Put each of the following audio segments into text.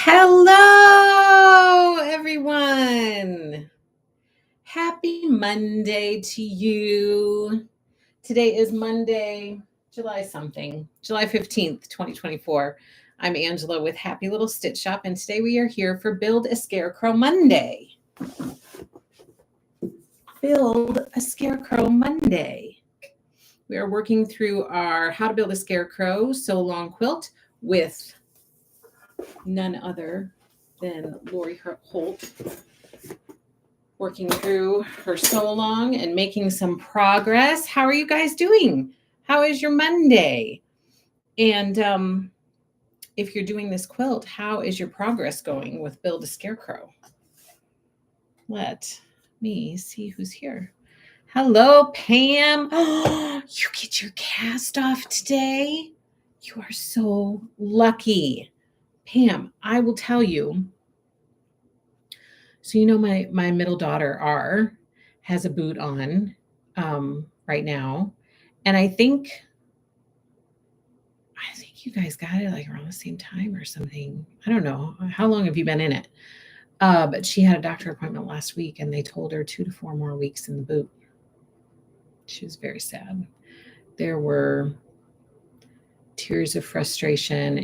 Hello, everyone. Happy Monday to you. Today is Monday, July 15th, 2024. I'm Angela with Happy Little Stitch Shop, and today we are here for Build a Scarecrow Monday. Build a Scarecrow Monday. We are working through our How to Build a Scarecrow Sew Along quilt with none other than Lori Holt, working through her sew along and making some progress. How are you guys doing? How is your Monday? And if you're doing this quilt, how is your progress going with Build a Scarecrow? Let me see who's here. Hello, Pam. Oh, you get your cast off today? You are so lucky. Pam, I will tell you. So, you know, my middle daughter, has a boot on right now. And I think you guys got it like around the same time or something. I don't know. How long have you been in it? But she had a doctor appointment last week and they told her 2 to 4 more weeks in the boot. She was very sad. There were tears of frustration.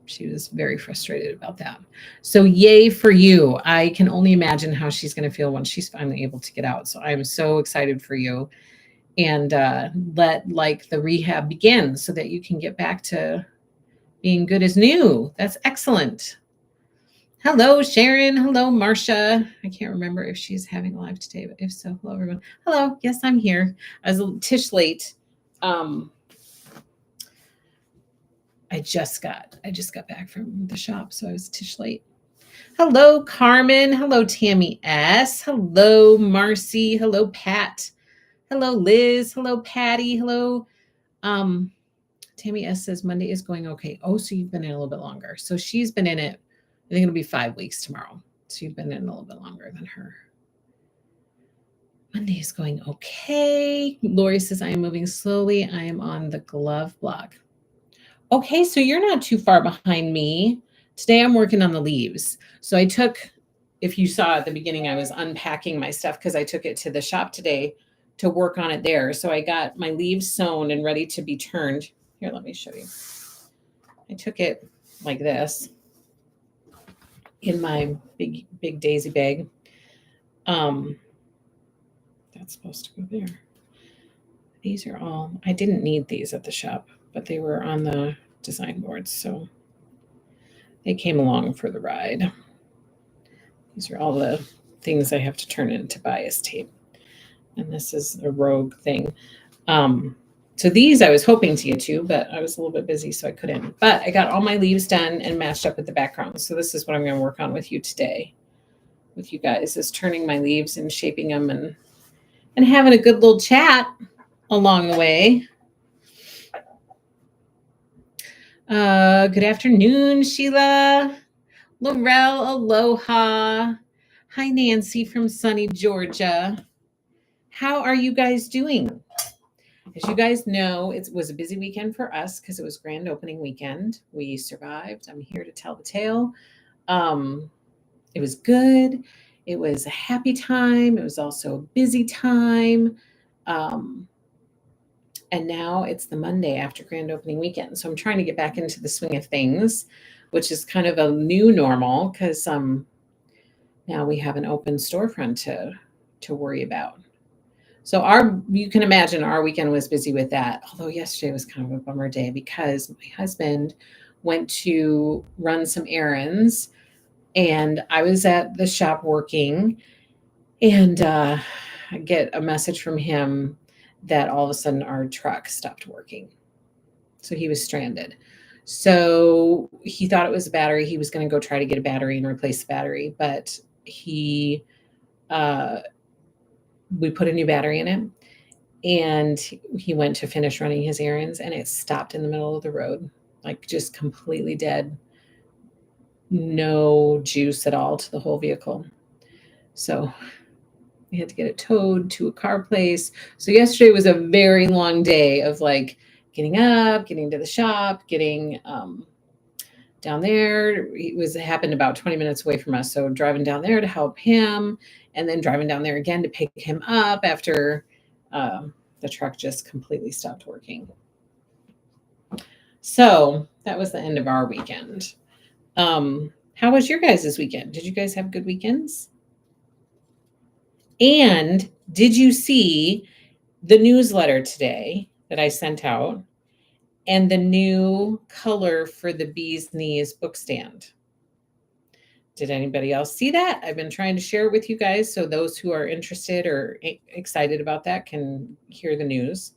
She was very frustrated about that. So yay for you. I can only imagine how she's going to feel when she's finally able to get out. So I'm so excited for you. And let the rehab begin so that you can get back to being good as new. That's excellent. Hello, Sharon. Hello, Marcia. I can't remember if she's having a live today, but if so, hello, everyone. Hello. Yes, I'm here. I was a tish late. I just got back from the shop, so I was tish late. Hello, Carmen. Hello, Tammy S. Hello, Marcy. Hello, Pat. Hello, Liz. Hello, Patty. Hello. Tammy S says Monday is going okay. Oh, so you've been in a little bit longer. So she's been in it, I think it'll be 5 weeks tomorrow. So you've been in a little bit longer than her. Monday is going okay. Lori says, I am moving slowly. I am on the glove block. Okay, so you're not too far behind me. Today I'm working on the leaves. So I took, if you saw at the beginning, I was unpacking my stuff because I took it to the shop today to work on it there. So I got my leaves sewn and ready to be turned. Here, let me show you. I took it like this in my big daisy bag. That's supposed to go there. These are all, I didn't need these at the shop, but they were on the design boards, so they came along for the ride. These are all the things I have to turn into bias tape. And this is a rogue thing. So these I was hoping to get to, but I was a little bit busy, so I couldn't. But I got all my leaves done and matched up with the background. So this is what I'm going to work on with you today, with you guys, is turning my leaves and shaping them and having a good little chat along the way. Good afternoon, Sheila. Laurel, aloha. Hi, Nancy from sunny Georgia. How are you guys doing? As you guys know, it was a busy weekend for us because it was grand opening weekend. We survived. I'm here to tell the tale. It was good. It was a happy time. It was also a busy time. Um, and now it's the Monday after grand opening weekend. So I'm trying to get back into the swing of things, which is kind of a new normal because now we have an open storefront to worry about. So you can imagine our weekend was busy with that. Although yesterday was kind of a bummer day because my husband went to run some errands and I was at the shop working and I get a message from him that all of a sudden our truck stopped working. So he was stranded. So he thought it was a battery. He was going to go try to get a battery and replace the battery, but uh, we put a new battery in it and he went to finish running his errands and it stopped in the middle of the road, like just completely dead, no juice at all to the whole vehicle. So we had to get it towed to a car place. So yesterday was a very long day of like getting up, getting to the shop, getting down there. It happened about 20 minutes away from us. So driving down there to help him and then driving down there again to pick him up after the truck just completely stopped working. So that was the end of our weekend. How was your guys' weekend? Did you guys have good weekends? And did you see the newsletter today that I sent out and the new color for the Bee's Knees book stand? Did anybody else see that? I've been trying to share it with you guys so those who are interested or excited about that can hear the news.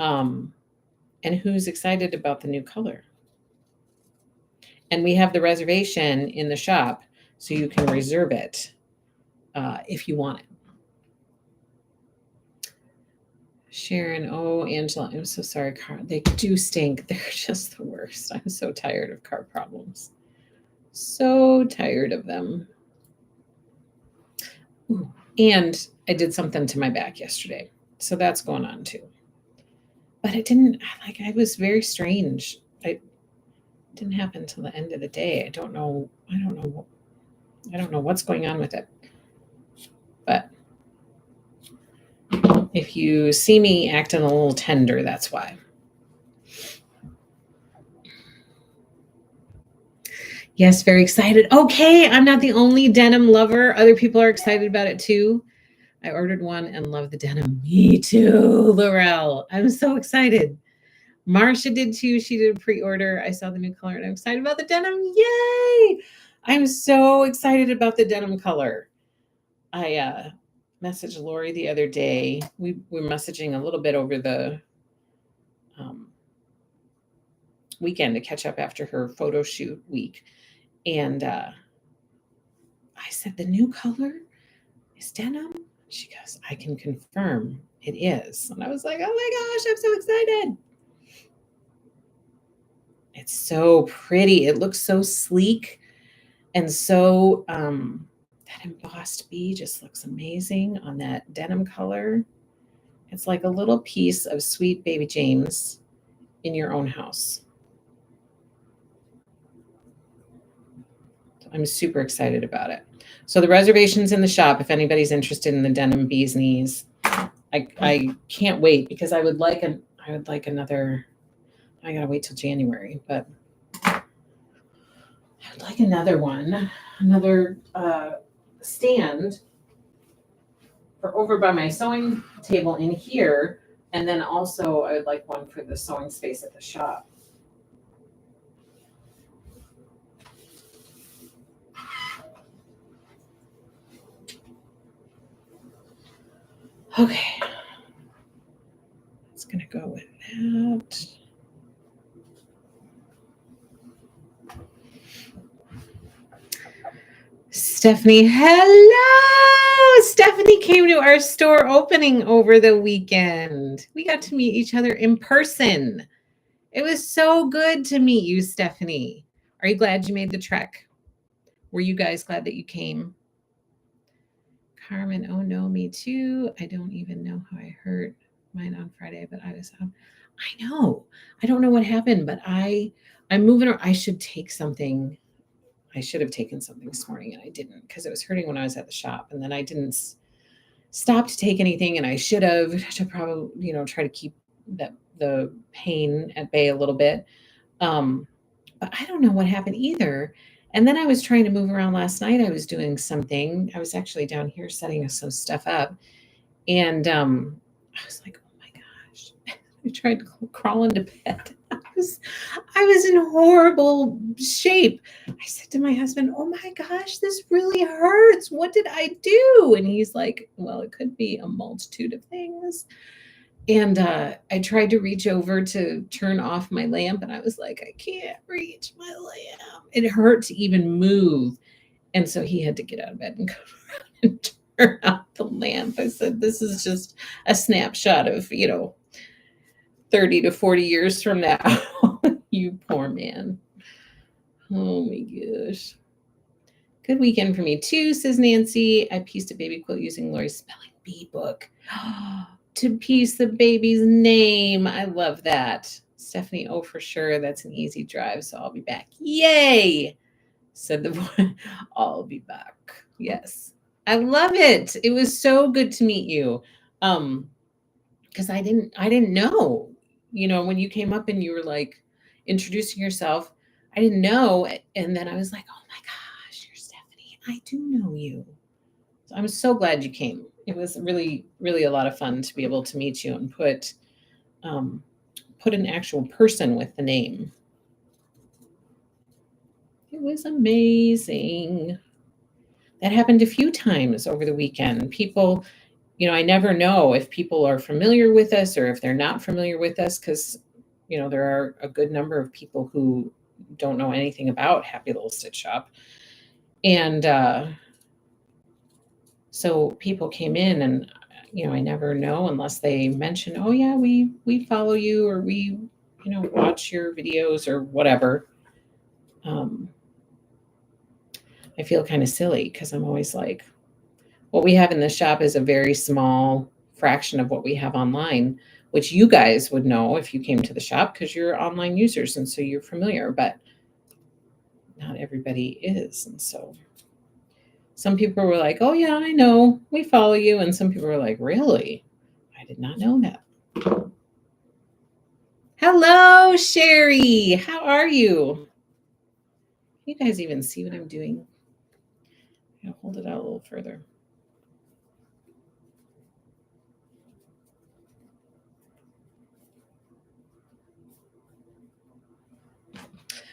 And who's excited about the new color? And we have the reservation in the shop so you can reserve it if you want it. Sharon, oh, Angela, I'm so sorry. They do stink. They're just the worst. I'm so tired of car problems. So tired of them. Ooh, and I did something to my back yesterday. So that's going on too. But I was very strange. It didn't happen till the end of the day. I don't know what's going on with it. But if you see me acting a little tender, that's why. Yes, very excited. Okay, I'm not the only denim lover. Other people are excited about it too. I ordered one and love the denim. Me too, Laurel. I'm so excited. Marcia did too. She did a pre-order. I saw the new color and I'm excited about the denim. Yay! I'm so excited about the denim color. I messaged Lori the other day. We were messaging a little bit over the weekend to catch up after her photo shoot week. And I said, the new color is denim? She goes, I can confirm it is. And I was like, oh my gosh, I'm so excited. It's so pretty. It looks so sleek. And so that embossed bee just looks amazing on that denim color. It's like a little piece of sweet baby James in your own house. I'm super excited about it. So the reservation's in the shop if anybody's interested in the denim Bee's Knees. I can't wait because I would like another. I gotta wait till January, but I would like another one, another stand for over by my sewing table in here, and then also I would like one for the sewing space at the shop. Okay, it's gonna go with that. Stephanie, hello! Stephanie came to our store opening over the weekend. We got to meet each other in person. It was so good to meet you, Stephanie. Are you glad you made the trek? Were you guys glad that you came? Carmen, oh no, me too. I don't even know how I hurt mine on Friday, but I was out. I know. I don't know what happened, but I'm moving. I should take something. I should have taken something this morning and I didn't because it was hurting when I was at the shop. And then I didn't stop to take anything, and I should have to probably, try to keep the pain at bay a little bit. But I don't know what happened either. And then I was trying to move around last night. I was doing something. I was actually down here setting some stuff up. And I was like, oh my gosh. I tried to crawl into bed. I was in horrible shape. I said to my husband, oh my gosh, this really hurts. What did I do? And he's like, well, it could be a multitude of things. And I tried to reach over to turn off my lamp, and I was like, I can't reach my lamp. It hurt to even move. And so he had to get out of bed and go around and turn out the lamp. I said, this is just a snapshot of, 30 to 40 years from now. You poor man. Oh my gosh. Good weekend for me too, says Nancy. I pieced a baby quilt using Lori's spelling bee book. To piece the baby's name. I love that. Stephanie, oh, for sure. That's an easy drive, so I'll be back. Yay, said the boy. I'll be back. Yes. I love it. It was so good to meet you. Because I didn't know, when you came up and you were like introducing yourself, I didn't know. And then I was like, oh my gosh, you're Stephanie. I do know you. So I'm so glad you came. It was really, really a lot of fun to be able to meet you and put an actual person with the name. It was amazing. That happened a few times over the weekend. People, I never know if people are familiar with us or if they're not familiar with us, because, there are a good number of people who don't know anything about Happy Little Stitch Shop. And so people came in, and, I never know unless they mention, oh yeah, we follow you, or we, watch your videos or whatever. I feel kind of silly because I'm always like, what we have in the shop is a very small fraction of what we have online, which you guys would know if you came to the shop because you're online users and so you're familiar, but not everybody is. And so some people were like, oh yeah, I know, we follow you. And some people were like, really? I did not know that. Hello, Sherry. How are you? You guys even see what I'm doing? I'm gonna hold it out a little further.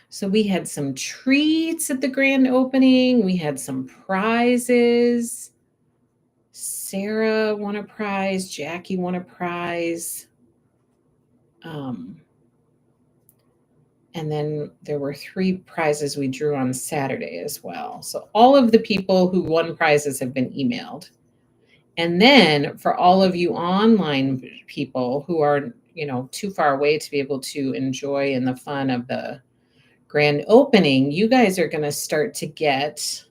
So we had some treats at the grand opening. We had some prizes. Sarah won a prize. Jackie won a prize. And then there were 3 prizes we drew on Saturday as well. So all of the people who won prizes have been emailed. And then for all of you online people who are, too far away to be able to enjoy in the fun of the grand opening, you guys are going to start to get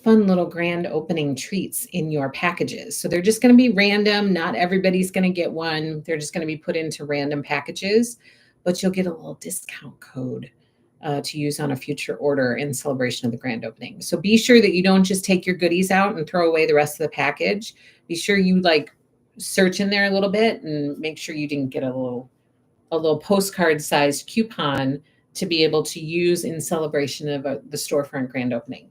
fun little grand opening treats in your packages. So they're just going to be random. Not everybody's going to get one. They're just going to be put into random packages, but you'll get a little discount code to use on a future order in celebration of the grand opening. So be sure that you don't just take your goodies out and throw away the rest of the package. Be sure you search in there a little bit and make sure you didn't get a little postcard sized coupon to be able to use in celebration of the storefront grand opening.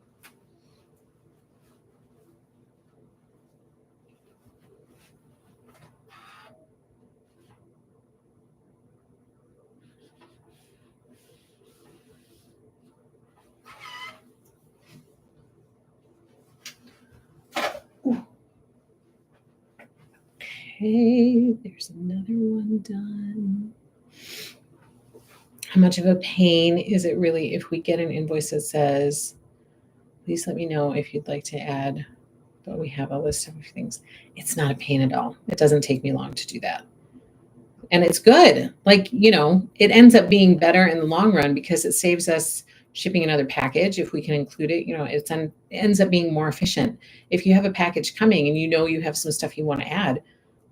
Okay, there's another one done. How much of a pain is it really if we get an invoice that says, please let me know if you'd like to add, but we have a list of things. It's not a pain at all. It doesn't take me long to do that. And it's good. It ends up being better in the long run because it saves us shipping another package. If we can include it, it ends up being more efficient. If you have a package coming and you have some stuff you want to add,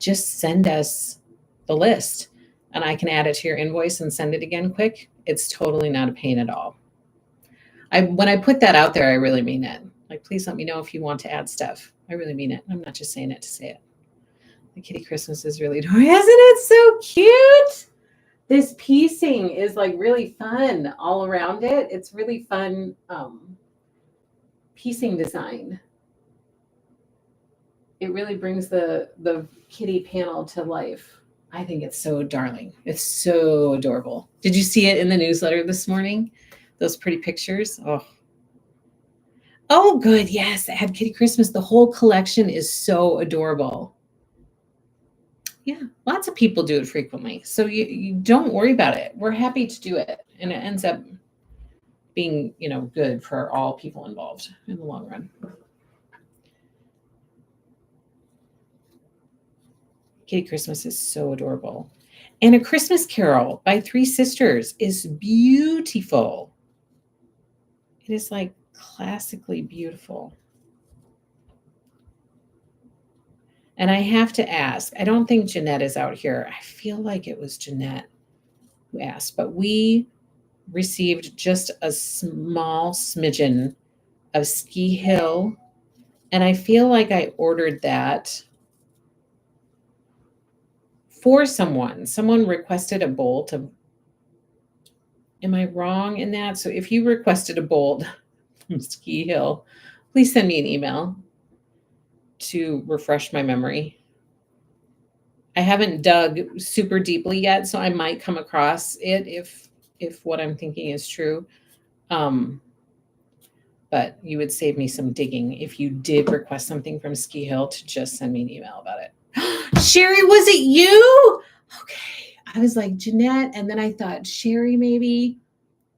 just send us the list. and I can add it to your invoice and send it again quick, it's totally not a pain at all. When I put that out there, I really mean it. Like, please let me know if you want to add stuff. I really mean it. I'm not just saying it to say it. The kitty Christmas is really adorable. Isn't it so cute? This piecing is like really fun all around it. It's really fun piecing design. It really brings the kitty panel to life. I think it's so darling. It's so adorable. Did you see it in the newsletter this morning? Those pretty pictures? Oh, good. Yes, Add Kitty Christmas. The whole collection is so adorable. Yeah, lots of people do it frequently. So you don't worry about it. We're happy to do it. And it ends up being, good for all people involved in the long run. Kitty Christmas is so adorable. And A Christmas Carol by Three Sisters is beautiful. It is like classically beautiful. And I have to ask, I don't think Jeanette is out here. I feel like it was Jeanette who asked, but we received just a small smidgen of Ski Hill. And I feel like I ordered that for someone. Someone requested a bolt of, am I wrong in that? So if you requested a bolt from Ski Hill, please send me an email to refresh my memory. I haven't dug super deeply yet, so I might come across it if what I'm thinking is true. But you would save me some digging if you did request something from Ski Hill to just send me an email about it. Sherry, was it you? Okay. I was like, Jeanette, and then I thought, Sherry, maybe.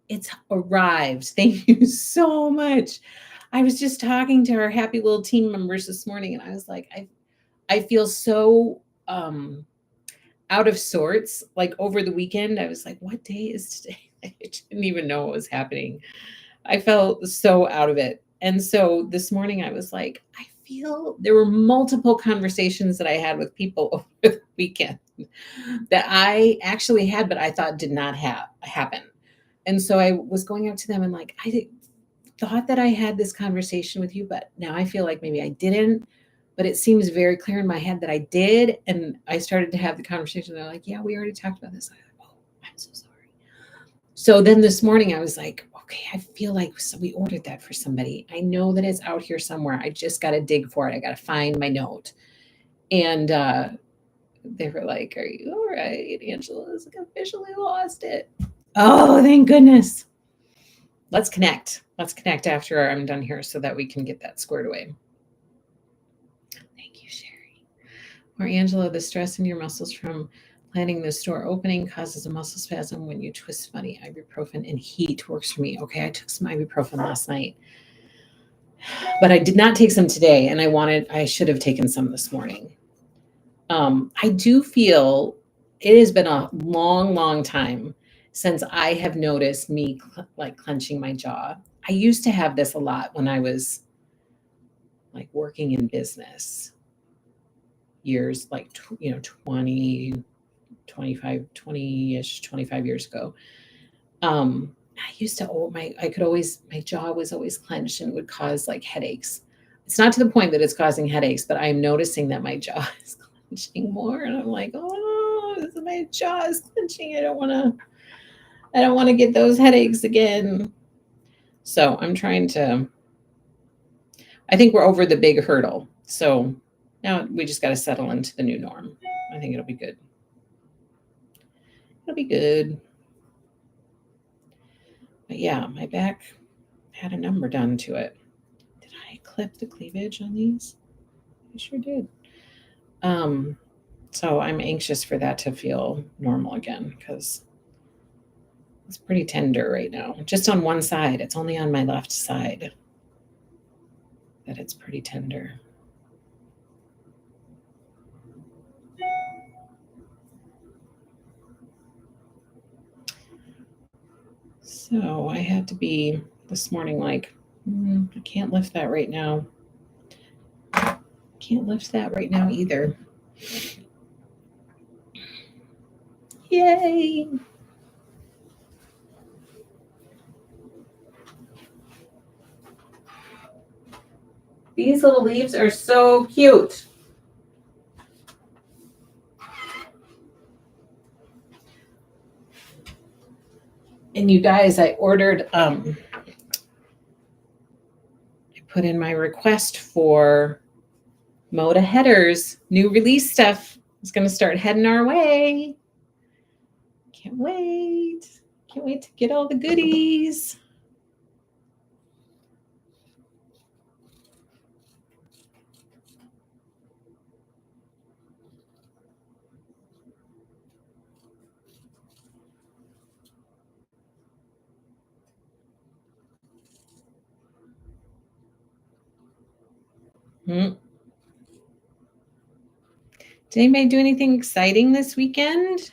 It's arrived. Thank you so much. I was just talking to our happy little team members this morning, and I was like, I feel so out of sorts. Like over the weekend, I was like, what day is today? I didn't even know what was happening. I felt so out of it. And so this morning I was like, I feel there were multiple conversations that I had with people over the weekend that I actually had, but I thought did not happen. And so I was going up to them and like, I thought that I had this conversation with you, but now I feel like maybe I didn't. But it seems very clear in my head that I did. And I started to have the conversation. They're like, yeah, we already talked about this. I'm like, oh, I'm so sorry. So then this morning I was like, okay, I feel like we ordered that for somebody. I know that it's out here somewhere. I just got to dig for it. I got to find my note. And they were like, are you all right? Angela's officially lost it. Oh, thank goodness. Let's connect. Let's connect after I'm done here so that we can get that squared away. Thank you, Sherry. Or Angela, the stress in your muscles from planning the store opening causes a muscle spasm when you twist funny. Ibuprofen and heat works for me. Okay, I took some ibuprofen last night, but I did not take some today, and I should have taken some this morning. I do feel it has been a long, long time since I have noticed me like clenching my jaw. I used to have this a lot when I was like working in business years, like, 20, 25, 20-ish, 25 years ago. I used to, my jaw was always clenched and it would cause like headaches. It's not to the point that it's causing headaches, but I'm noticing that my jaw is clenching more. And I'm like, oh, my jaw is clenching. I don't want to get those headaches again. So I'm trying to, I think we're over the big hurdle. So now we just got to settle into the new norm. I think it'll be good. It'll be good. But yeah, my back had a number done to it. Did I clip the cleavage on these? I sure did. So I'm anxious for that to feel normal again because it's pretty tender right now. Just on one side. It's only on my left side that it's pretty tender. So I had to be this morning like, I can't lift that right now. Can't lift that right now either. Yay! These little leaves are so cute. And you guys, I ordered, I put in my request for Moda headers. New release stuff is going to start heading our way. Can't wait. Can't wait to get all the goodies. Did anybody do anything exciting this weekend?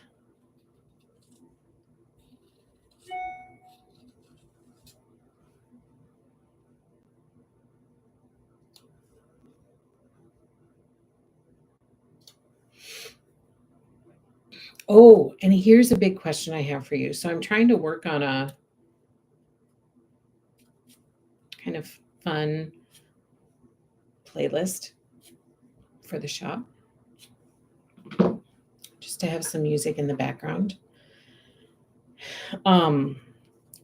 Oh, and here's a big question I have for you. So I'm trying to work on a kind of fun playlist for the shop, just to have some music in the background.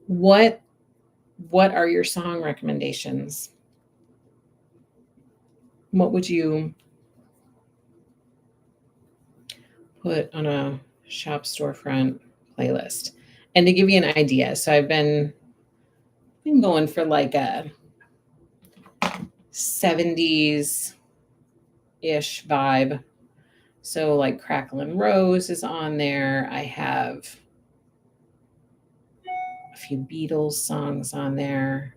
What are your song recommendations? What would you put on a shop storefront playlist? And to give you an idea, so I've been going for like a 70s ish vibe. So like Crackle and Rose is on there. I have a few Beatles songs on there.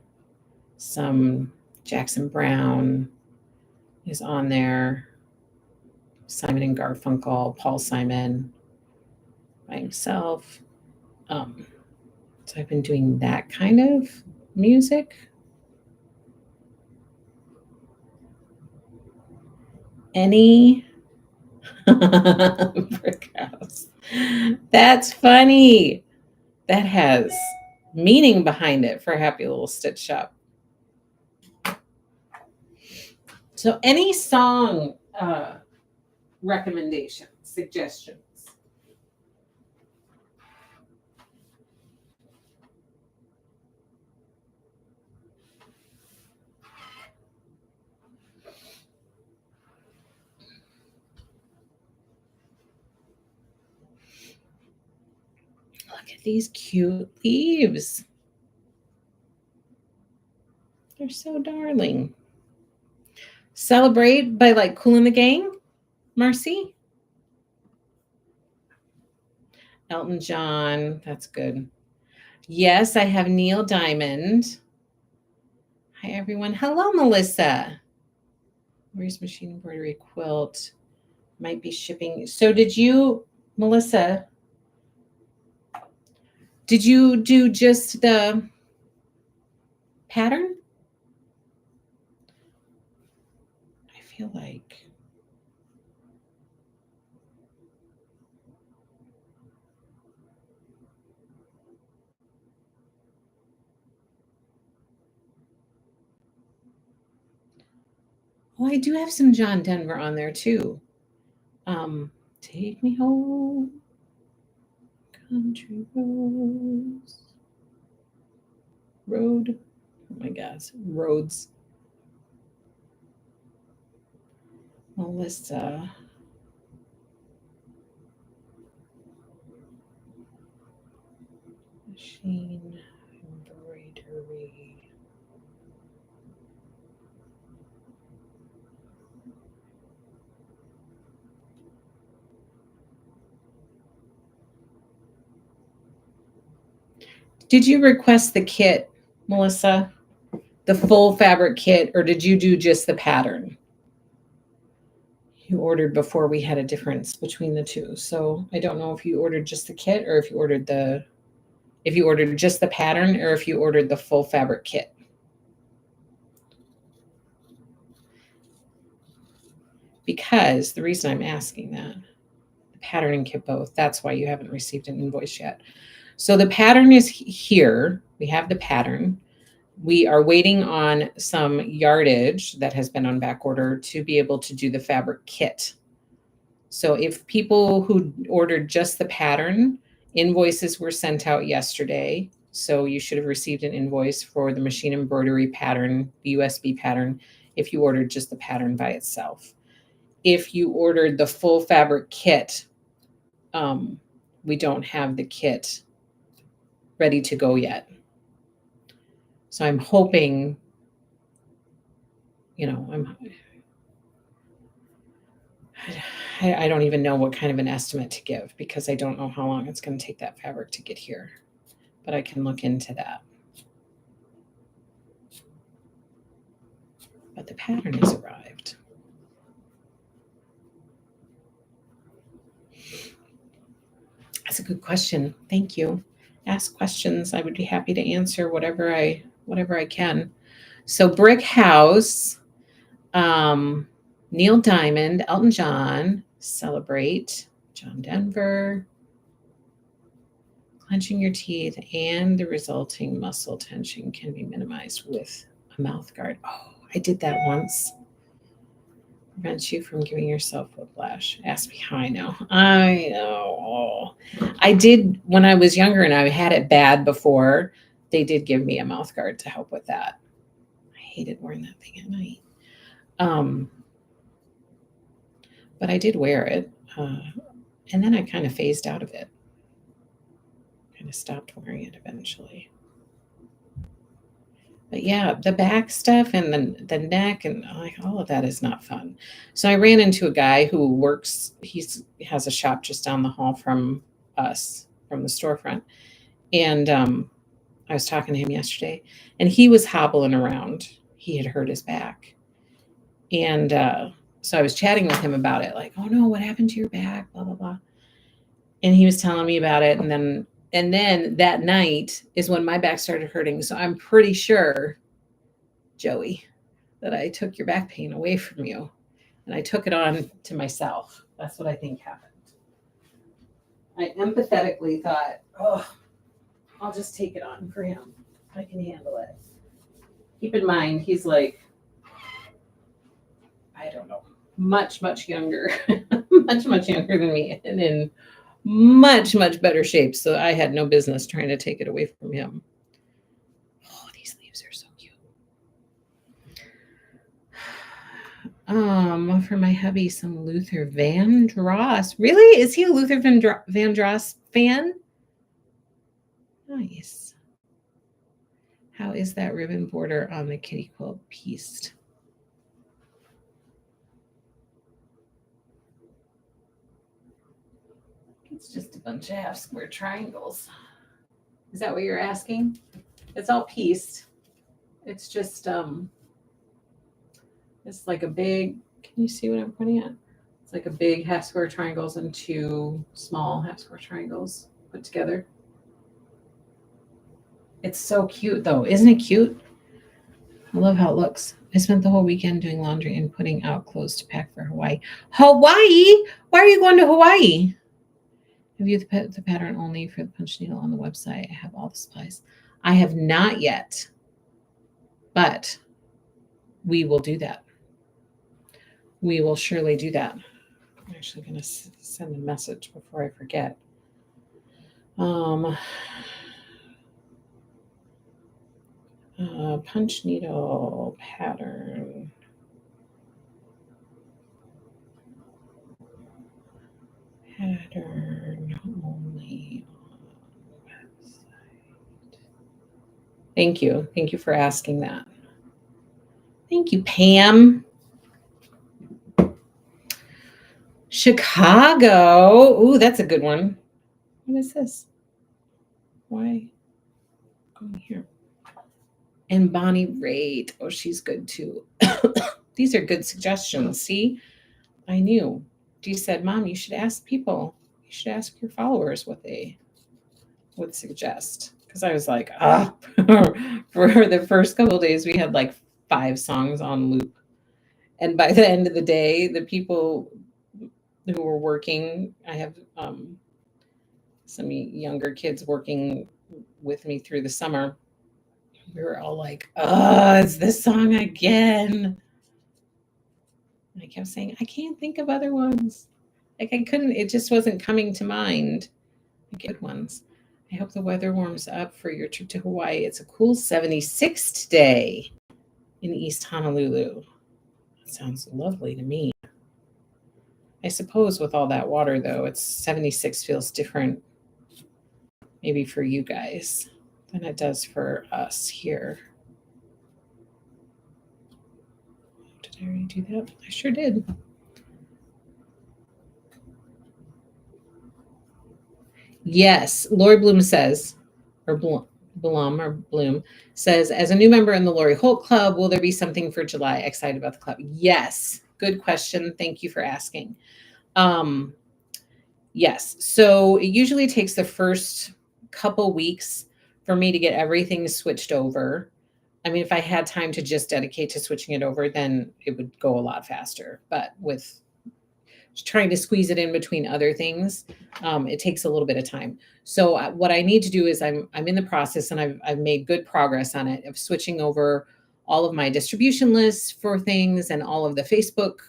Some Jackson Brown is on there. Simon and Garfunkel, Paul Simon by himself. So I've been doing that kind of music. Any brick house. That's funny. That has meaning behind it for Happy Little Stitch Shop. So any song recommendations, suggestions? Look at these cute leaves. They're so darling. Celebrate by like Kool and the Gang, Marcy. Elton John, that's good. Yes, I have Neil Diamond. Hi, everyone. Hello, Melissa. Where's Machine Embroidery Quilt? Might be shipping. So did you, Melissa, did you do just the pattern? I feel like. Oh, I do have some John Denver on there too. Take me home, country roads. Road. Oh my gosh, roads. Melissa. Machine embroidery. Did you request the kit, Melissa? The full fabric kit, or did you do just the pattern? You ordered before we had a difference between the two. So I don't know if you ordered just the kit or if you ordered just the pattern or if you ordered the full fabric kit. Because the reason I'm asking that, the pattern and kit both. That's why you haven't received an invoice yet. So the pattern is here. We have the pattern. We are waiting on some yardage that has been on back order to be able to do the fabric kit. So if people who ordered just the pattern, invoices were sent out yesterday. So you should have received an invoice for the machine embroidery pattern, the USB pattern, if you ordered just the pattern by itself. If you ordered the full fabric kit, we don't have the kit ready to go yet. So I'm hoping, you know, I don't even know what kind of an estimate to give because I don't know how long it's going to take that fabric to get here, but I can look into that. But the pattern has arrived. That's a good question. Thank you. Ask questions. I would be happy to answer whatever I can. So Brick House, Neil Diamond, Elton John, Celebrate, John Denver, clenching your teeth and the resulting muscle tension can be minimized with a mouth guard. Oh, I did that once. Prevents you from giving yourself whiplash. Ask me how I know. I know. I did when I was younger and I had it bad before. They did give me a mouth guard to help with that. I hated wearing that thing at night. But I did wear it. And then I kind of phased out of it. Kind of stopped wearing it eventually. But yeah, the back stuff and the neck and like all of that is not fun. So I ran into a guy who works, he has a shop just down the hall from us, from the storefront. And I was talking to him yesterday and he was hobbling around. He had hurt his back. And so I was chatting with him about it, like, oh no, what happened to your back? Blah, blah, blah. And he was telling me about it. And then that night is when my back started hurting. So I'm pretty sure, Joey, that I took your back pain away from you and I took it on to myself. That's what I think happened. I empathetically thought, oh, I'll just take it on for him. I can handle it. Keep in mind, he's like, I don't know, much, much younger, much younger than me and in much better shape. So I had no business trying to take it away from him. Oh, these leaves are so cute. For my hubby, some Luther Vandross. Really? Is he a Luther Vandross fan? Nice. How is that ribbon border on the kitty quilt pieced? It's just a bunch of half square triangles. Is that what you're asking? It's all pieced. It's just it's like a big, can you see what I'm pointing at? It's like a big half square triangles and two small half square triangles put together. It's so cute though. Isn't it cute? I love how it looks. I spent the whole weekend doing laundry and putting out clothes to pack for Hawaii. Hawaii? Why are you going to Hawaii? Have you the pattern only for the punch needle on the website? I have all the supplies. I have not yet, but we will do that. We will surely do that. I'm actually going to send a message before I forget. Punch needle pattern. Pattern only on website. Thank you. Thank you for asking that. Thank you, Pam. Chicago. Ooh, that's a good one. What is this? Why? Going here. And Bonnie Raitt. Oh, she's good too. These are good suggestions. See, I knew. Dee said, Mom, you should ask people. You should ask your followers what they would suggest. Because I was like, for the first couple of days, we had like 5 songs on loop. And by the end of the day, the people who were working. I have some younger kids working with me through the summer. We were all like, "Oh, it's this song again." And I kept saying, "I can't think of other ones." Like I couldn't. It just wasn't coming to mind. Good ones. I hope the weather warms up for your trip to Hawaii. It's a cool 76 today in East Honolulu. That sounds lovely to me. I suppose with all that water, though, it's 76 feels different, maybe for you guys, than it does for us here. Did I already do that? I sure did. Yes, Lori Bloom says, or Bloom says, as a new member in the Lori Holt Club, will there be something for July? Excited about the club? Yes. Good question. Thank you for asking. Yes. So it usually takes the first couple weeks for me to get everything switched over. I mean, if I had time to just dedicate to switching it over, then it would go a lot faster. But with trying to squeeze it in between other things, it takes a little bit of time. So what I need to do is I'm in the process, and I've made good progress on it, of switching over all of my distribution lists for things and all of the Facebook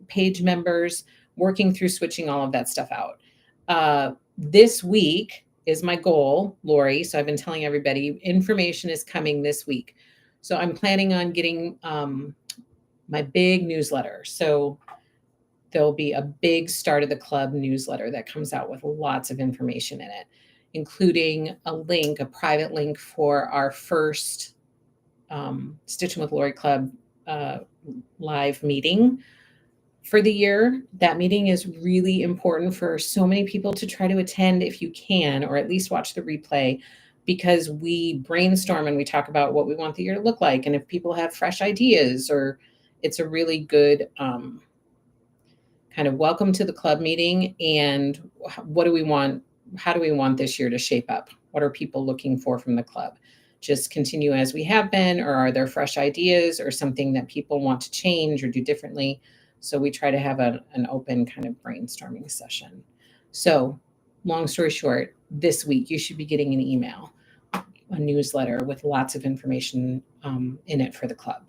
page members, working through switching all of that stuff out. This week is my goal, Lori. So I've been telling everybody information is coming this week. So I'm planning on getting my big newsletter. So there'll be a big start of the club newsletter that comes out with lots of information in it, including a link, a private link for our first Stitching with Lori Club live meeting for the year. That meeting is really important for so many people to try to attend if you can, or at least watch the replay, because we brainstorm and we talk about what we want the year to look like. And if people have fresh ideas, or it's a really good kind of welcome to the club meeting, and what do we want? How do we want this year to shape up? What are people looking for from the club? Just continue as we have been, or are there fresh ideas or something that people want to change or do differently? So we try to have an open kind of brainstorming session. So long story short, this week you should be getting an email, a newsletter with lots of information in it for the club,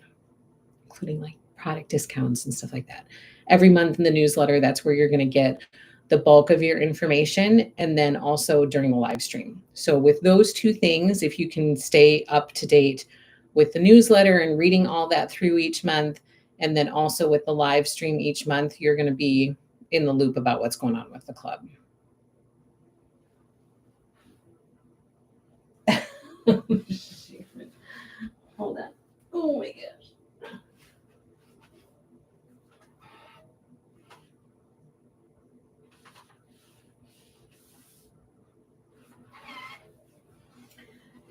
including like product discounts and stuff like that. Every month in the newsletter, that's where you're going to get the bulk of your information, and then also during the live stream. So with those two things, if you can stay up to date with the newsletter and reading all that through each month, and then also with the live stream each month, you're going to be in the loop about what's going on with the club. Hold on. Oh my gosh.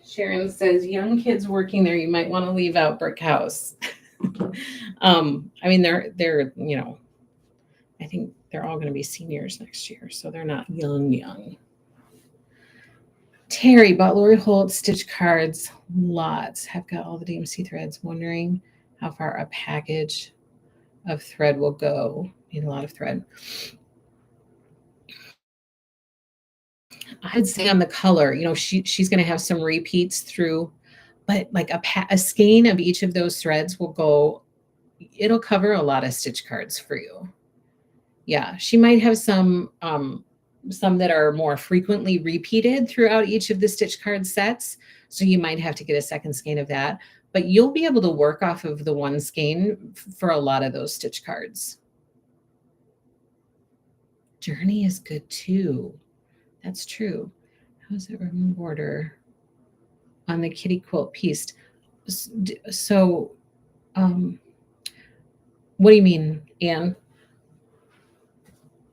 Sharon says, young kids working there, you might want to leave out Brick House. I mean, they're, you know, I think they're all going to be seniors next year, so they're not young. Terry bought Lori Holt stitch cards, lots. Have got all the DMC threads. Wondering how far a package of thread will go. Need a lot of thread. I'd say on the color, you know, she's going to have some repeats through, but like a skein of each of those threads will go. It'll cover a lot of stitch cards for you. Yeah, she might have some that are more frequently repeated throughout each of the stitch card sets. So you might have to get a second skein of that, but you'll be able to work off of the one skein for a lot of those stitch cards. Journey is good too. That's true. How's it ribbon border on the kitty quilt piece? So, what do you mean, Anne?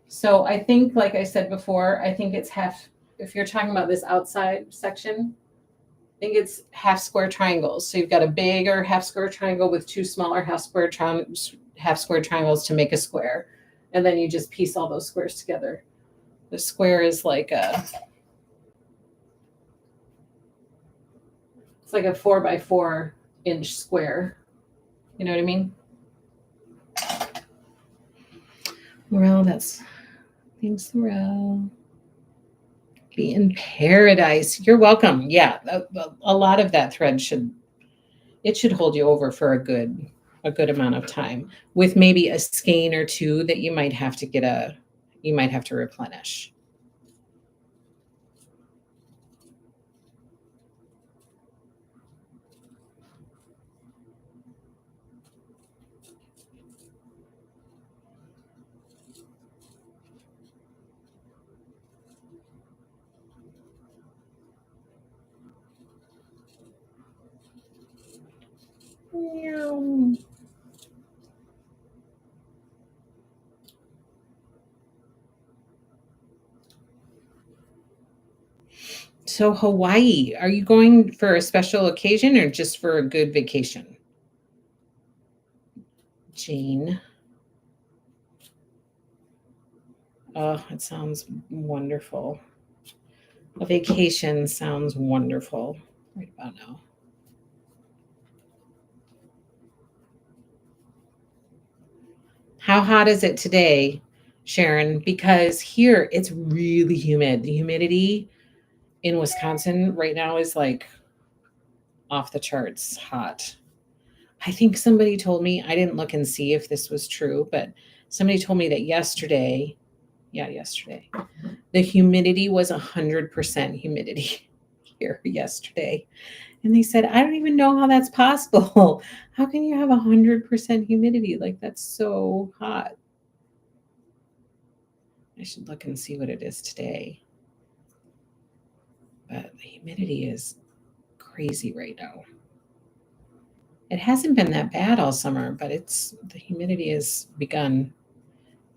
So I think, like I said before, I think it's half, if you're talking about this outside section, I think it's half square triangles. So you've got a bigger half square triangle with two smaller half square triangles to make a square. And then you just piece all those squares together. The square is like it's like a 4x4 inch square. You know what I mean? Laurel, thanks, Laurel. Be in paradise. You're welcome. Yeah, a lot of that thread should hold you over for a good amount of time, with maybe a skein or two that you might have to replenish. So Hawaii, are you going for a special occasion or just for a good vacation? Jane. Oh, it sounds wonderful. A vacation sounds wonderful right about now. How hot is it today, Sharon? Because here it's really humid. The humidity in Wisconsin right now is like off the charts hot. I think somebody told me, I didn't look and see if this was true, but somebody told me that yesterday, the humidity was 100% humidity here yesterday. And they said, I don't even know how that's possible. How can you have 100% humidity? Like, that's so hot. I should look and see what it is today. But the humidity is crazy right now. It hasn't been that bad all summer, but the humidity has begun.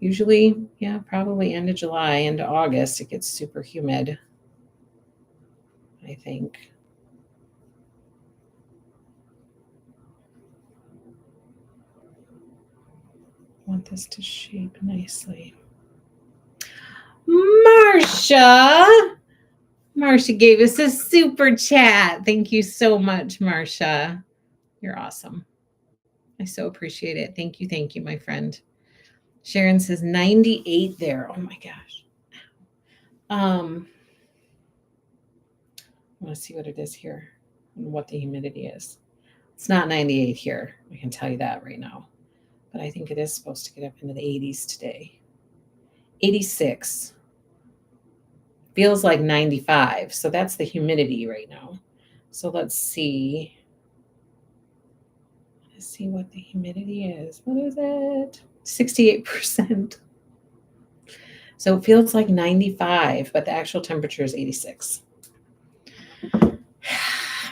Usually, yeah, probably end of July, into August, it gets super humid, I think. I want this to shape nicely. Marcia gave us a super chat. Thank you so much, Marcia. You're awesome. I so appreciate it. Thank you, my friend. Sharon says 98 there. Oh my gosh. I want to see what it is here and what the humidity is. It's not 98 here. I can tell you that right now. But I think it is supposed to get up into the 80s today. 86. Feels like 95. So that's the humidity right now. So let's see. Let's see what the humidity is. What is it? 68%. So it feels like 95, but the actual temperature is 86.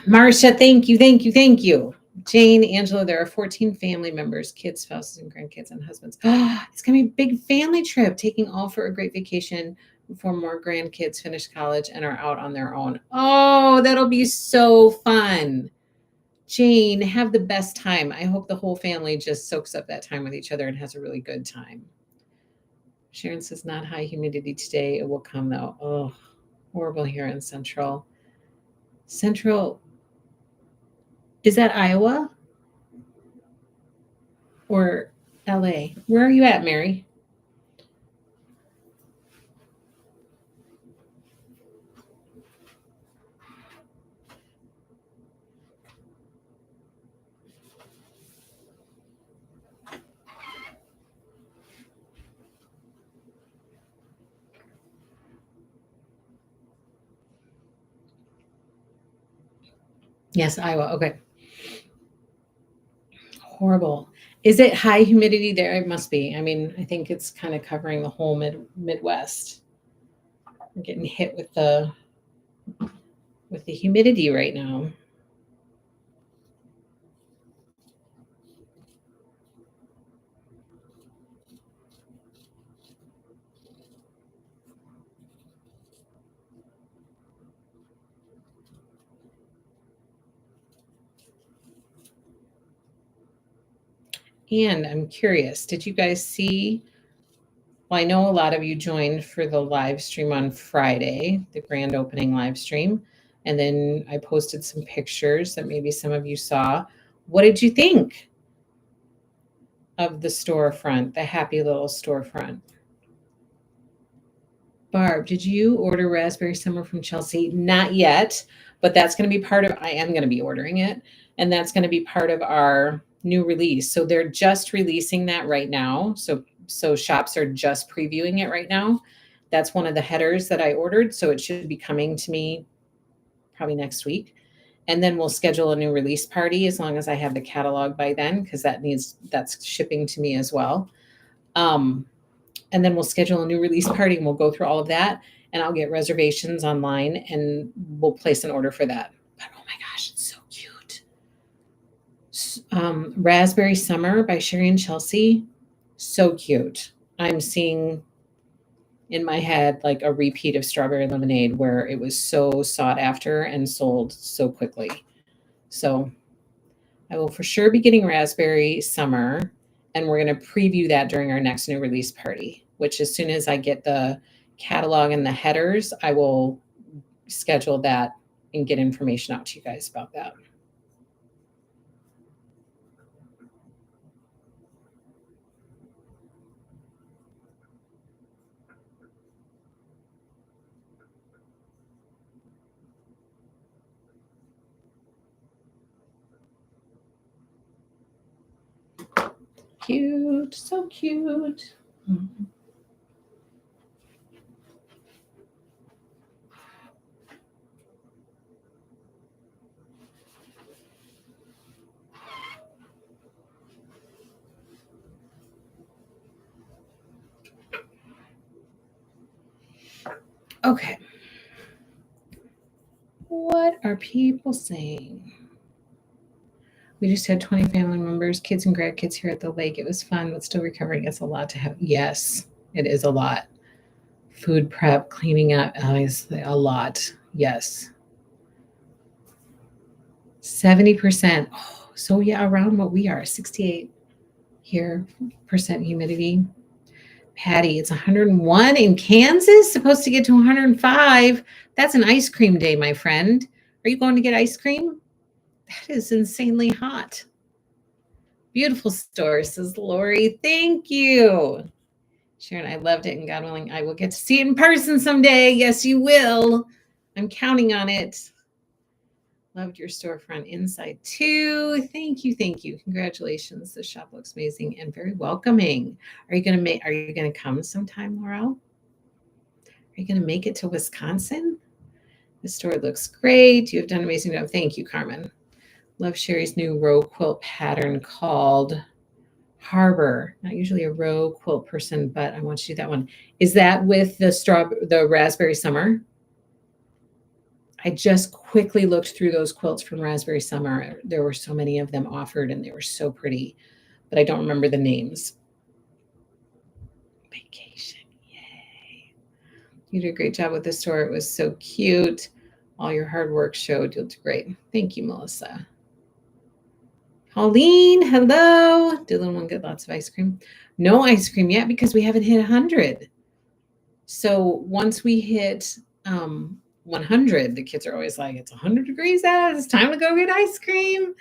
Marcia, thank you. Jane, Angela, there are 14 family members, kids, spouses, and grandkids, and husbands. Oh, it's going to be a big family trip, taking all for a great vacation before more grandkids finish college and are out on their own. Oh, that'll be so fun. Jane, have the best time. I hope the whole family just soaks up that time with each other and has a really good time. Sharon says, not high humidity today. It will come, though. Oh, horrible here in Central. Is that Iowa or LA? Where are you at, Mary? Yes, Iowa. Okay. Horrible. Is it high humidity there? It must be. I mean, I think it's kind of covering the whole Midwest. We're getting hit with the humidity right now. And I'm curious, did you guys see? Well, I know a lot of you joined for the live stream on Friday, the grand opening live stream. And then I posted some pictures that maybe some of you saw. What did you think? of the storefront, the happy little storefront. Barb, did you order Raspberry Summer from Chelsea? Not yet, but that's going to be part of, I am going to be ordering it. And that's going to be part of our new release. So they're just releasing that right now. So shops are just previewing it right now. That's one of the headers that I ordered. So it should be coming to me probably next week. And then we'll schedule a new release party as long as I have the catalog by then, because that's shipping to me as well. And then we'll schedule a new release party and we'll go through all of that. And I'll get reservations online and we'll place an order for that. But oh my gosh, it's so cute. Raspberry Summer by Sherry and Chelsea. So cute. I'm seeing in my head like a repeat of Strawberry Lemonade where it was so sought after and sold so quickly. So I will for sure be getting Raspberry Summer, and we're going to preview that during our next new release party, which as soon as I get the catalog and the headers, I will schedule that and get information out to you guys about that. Cute, so cute. Mm-hmm. Okay. What are people saying? We just had 20 family members, kids and grandkids here at the lake. It was fun, but still recovering. It's a lot to have. Yes, it is a lot. Food prep, cleaning up, is a lot. Yes. 70%. Oh, so yeah, around what we are, 68 here, percent humidity. Patty, it's 101 in Kansas, supposed to get to 105. That's an ice cream day, my friend. Are you going to get ice cream? That is insanely hot. Beautiful store, says Lori. Thank you. Sharon, I loved it, and God willing, I will get to see it in person someday. Yes, you will. I'm counting on it. Loved your storefront inside too. Thank you, thank you. Congratulations. The shop looks amazing and very welcoming. Are you gonna come sometime, Laurel? Are you gonna make it to Wisconsin? The store looks great. You have done amazing job. Thank you, Carmen. Love Sherry's new row quilt pattern called Harbor. Not usually a row quilt person, but I want you to do that one. Is that with the Raspberry Summer? I just quickly looked through those quilts from Raspberry Summer. There were so many of them offered and they were so pretty, but I don't remember the names. Vacation, yay. You did a great job with the store. It was so cute. All your hard work showed. You looked great. Thank you, Melissa. Pauline, hello. Did little one get lots of ice cream? No ice cream yet because we haven't hit 100. So once we hit 100, the kids are always like, it's 100 degrees out. It's time to go get ice cream.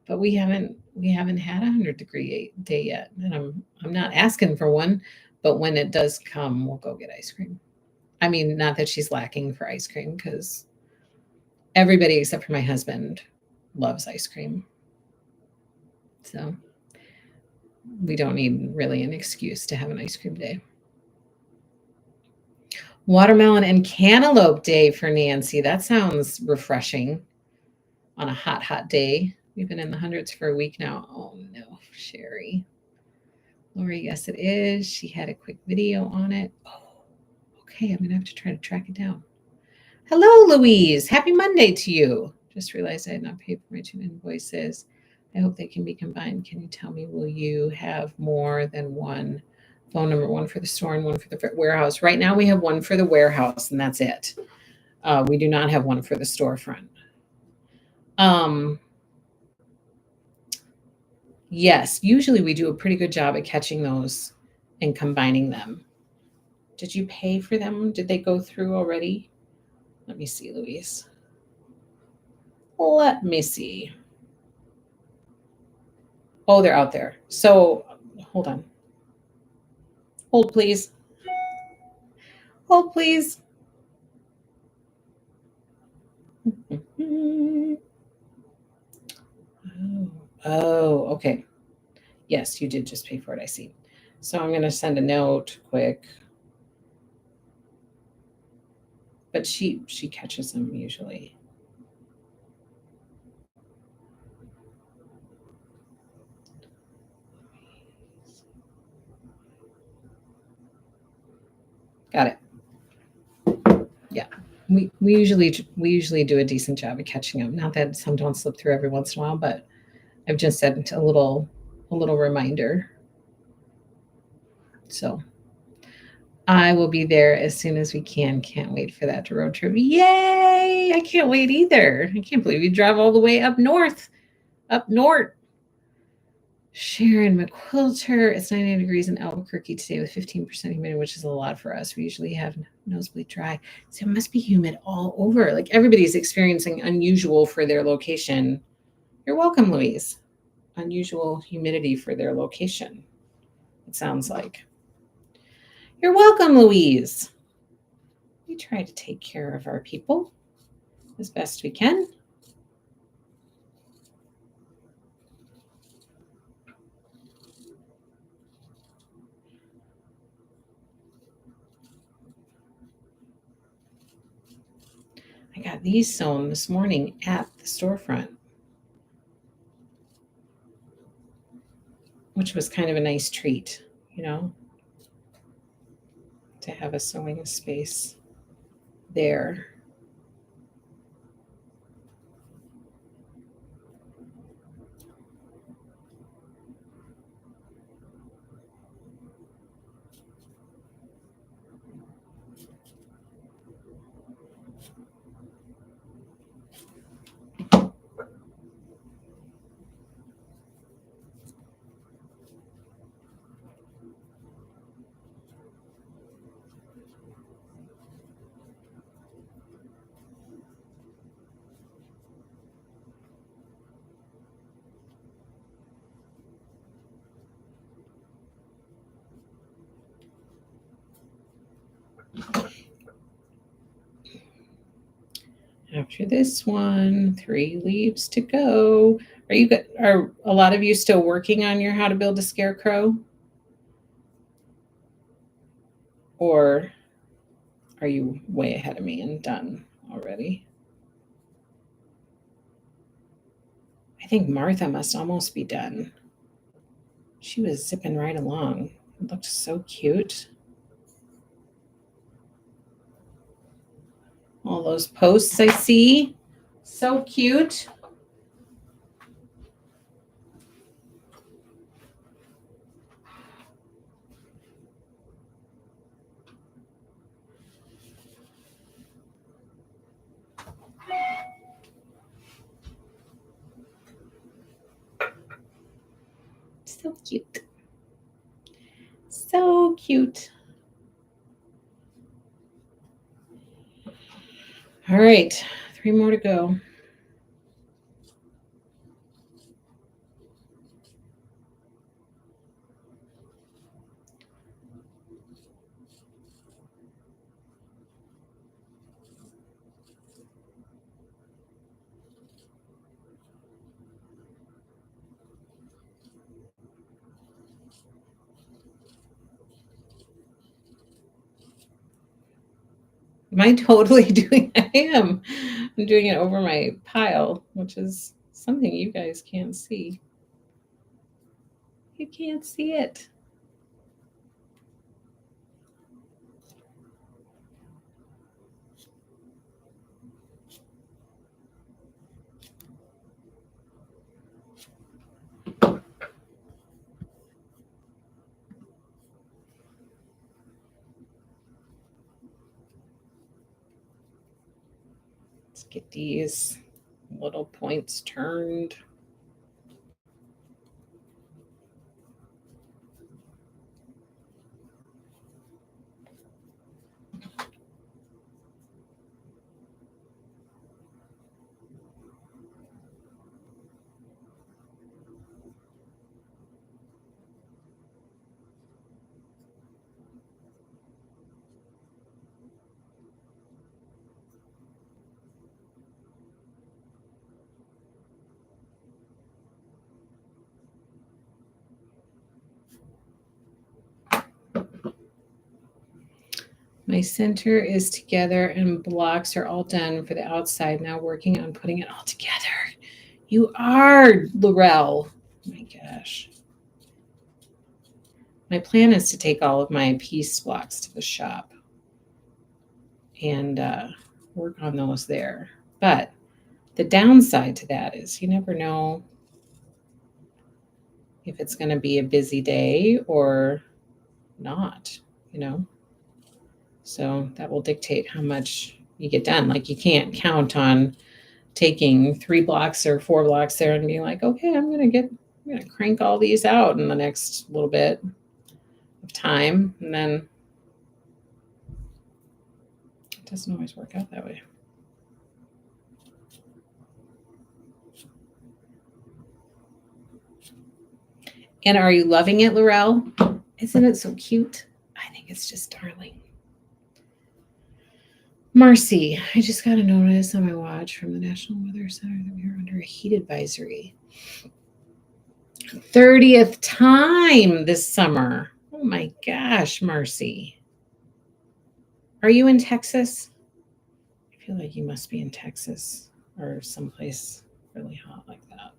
But we haven't had a 100-degree day yet, and I'm not asking for one. But when it does come, we'll go get ice cream. I mean, not that she's lacking for ice cream, because everybody except for my husband loves ice cream. So we don't need really an excuse to have an ice cream day. Watermelon and cantaloupe day for Nancy. That sounds refreshing on a hot, hot day. We've been in the hundreds for a week now. Oh no, Sherry. Lori, yes it is. She had a quick video on it. Oh, okay. I'm going to have to try to track it down. Hello, Louise. Happy Monday to you. Just realized I had not paid for my 2 invoices. I hope they can be combined. Can you tell me, will you have more than one phone number, one for the store and one for the warehouse? Right now we have one for the warehouse and that's it. We do not have one for the storefront. Yes, usually we do a pretty good job at catching those and combining them. Did you pay for them? Did they go through already? Let me see, Louise. Let me see. Oh, they're out there. So hold on. Hold, please. Hold, please. Oh, okay. Yes, you did just pay for it, I see. So I'm going to send a note quick. But she catches them usually. Got it. Yeah. We usually do a decent job of catching up. Not that some don't slip through every once in a while, but I've just sent a little reminder. So I will be there as soon as we can. Can't wait for that road trip. Yay! I can't wait either. I can't believe you drive all the way up north. Up north. Sharon McQuilter. It's 99 degrees in Albuquerque today with 15% humidity, which is a lot for us. We usually have nosebleed dry. So it must be humid all over. Like everybody's experiencing unusual for their location. You're welcome, Louise. Unusual humidity for their location, it sounds like. You're welcome, Louise. We try to take care of our people as best we can. I got these sewn this morning at the storefront, which was kind of a nice treat, you know, to have a sewing space there. After this one, 3 leaves to go. Are a lot of you still working on your how to build a scarecrow? Or are you way ahead of me and done already? I think Martha must almost be done. She was zipping right along. It looked so cute. All those posts I see. So cute. So cute. So cute. All right, 3 more to go. Am I totally doing? I am. I'm doing it over my pile, which is something you guys can't see. You can't see it. Let's get these little points turned. My center is together and blocks are all done for the outside. Now working on putting it all together. You are, Laurel. Oh my gosh. My plan is to take all of my piece blocks to the shop and work on those there. But the downside to that is you never know if it's going to be a busy day or not, you know? So that will dictate how much you get done. Like you can't count on taking 3 blocks or 4 blocks there and being like, okay, I'm going to crank all these out in the next little bit of time. And then it doesn't always work out that way. And are you loving it, Laurel? Isn't it so cute? I think it's just darling. Marcy, I just got a notice on my watch from the National Weather Center that we are under a heat advisory. 30th time this summer. Oh my gosh, Marcy. Are you in Texas? I feel like you must be in Texas or someplace really hot like that.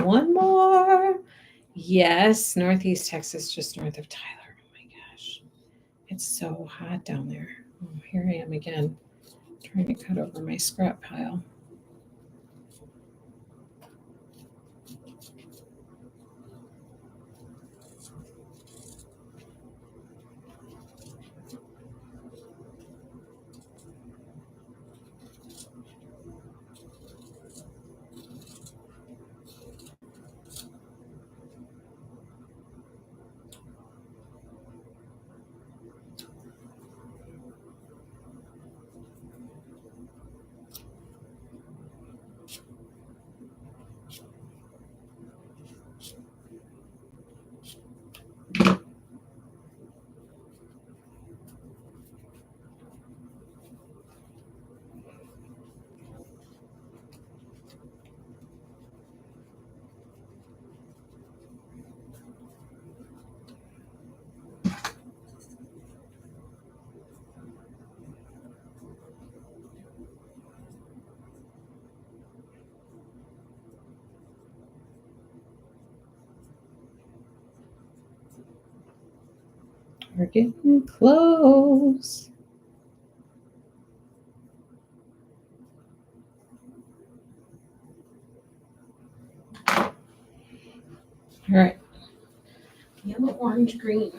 One more. Yes, Northeast Texas, just north of Tyler. Oh my gosh. It's so hot down there. Oh, here I am again, trying to cut over my scrap pile. We're getting close. All right. Yellow, orange, green.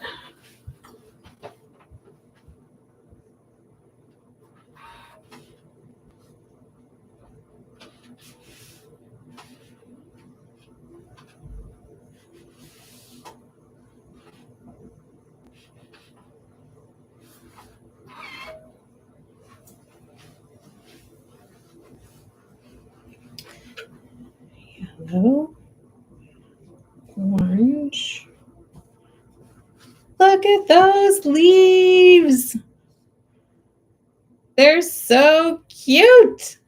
Yellow, orange. Look at those leaves. They're so cute.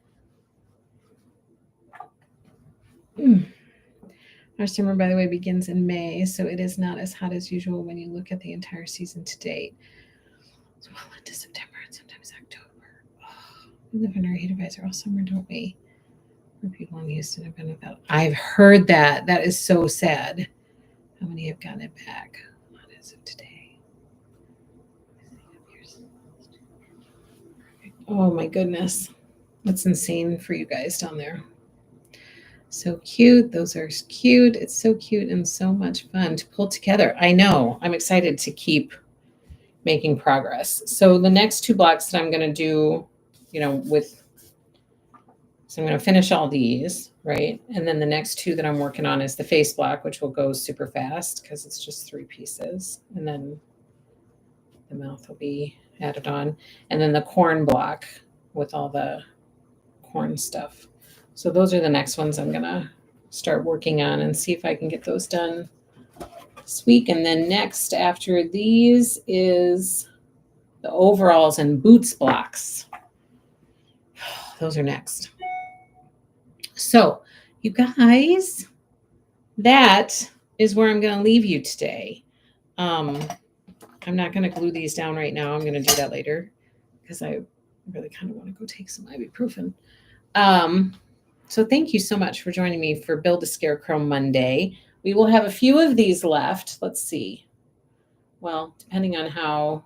Our summer, by the way, begins in May, so it is not as hot as usual when you look at the entire season to date. So well into September and sometimes October. Oh, we live under a heat advisor all summer, don't we? More people in Houston have been without. I've heard that. That is so sad. How many have gotten it back? Not as of today. Oh my goodness. That's insane for you guys down there. So cute. Those are cute. It's so cute and so much fun to pull together. I know. I'm excited to keep making progress. So the next 2 blocks that I'm going to do, with So I'm going to finish all these, right? And then the next two that I'm working on is the face block, which will go super fast because it's just 3 pieces. And then the mouth will be added on. And then the corn block with all the corn stuff. So those are the next ones I'm going to start working on and see if I can get those done this week. And then next after these is the overalls and boots blocks. Those are next. So, you guys, that is where I'm going to leave you today. I'm not going to glue these down right now. I'm going to do that later because I really kind of want to go take some ibuprofen. So thank you so much for joining me for Build a Scarecrow Monday. We will have a few of these left. Let's see. Well, depending on how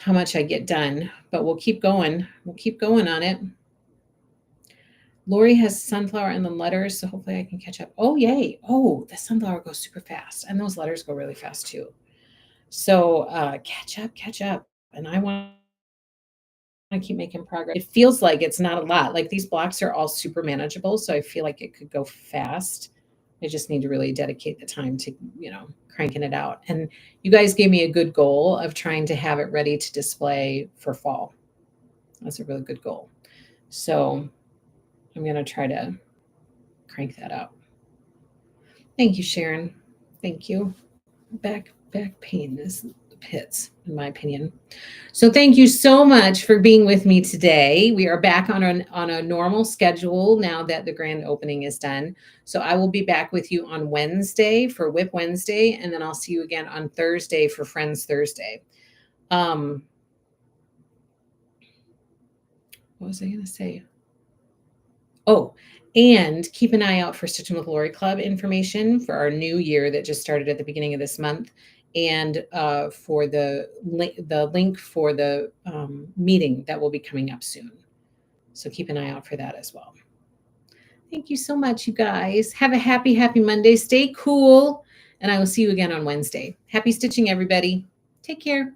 much I get done, but we'll keep going. We'll keep going on it. Lori has sunflower and the letters, so hopefully I can catch up. Oh, yay. Oh, the sunflower goes super fast, and those letters go really fast too. So catch up. And I want to keep making progress. It feels like it's not a lot. Like these blocks are all super manageable, so I feel like it could go fast. I just need to really dedicate the time to, cranking it out. And you guys gave me a good goal of trying to have it ready to display for fall. That's a really good goal. So I'm going to try to crank that out. Thank you, Sharon. Thank you. Back pain is the pits, in my opinion. So thank you so much for being with me today. We are back on a normal schedule now that the grand opening is done. So I will be back with you on Wednesday for Whip Wednesday, and then I'll see you again on Thursday for Friends Thursday. What was I going to say? Oh, and keep an eye out for Stitching with Lori Club information for our new year that just started at the beginning of this month, and for the link for the meeting that will be coming up soon. So keep an eye out for that as well. Thank you so much, you guys. Have a happy Monday. Stay cool, and I will see you again on Wednesday. Happy stitching, everybody. Take care.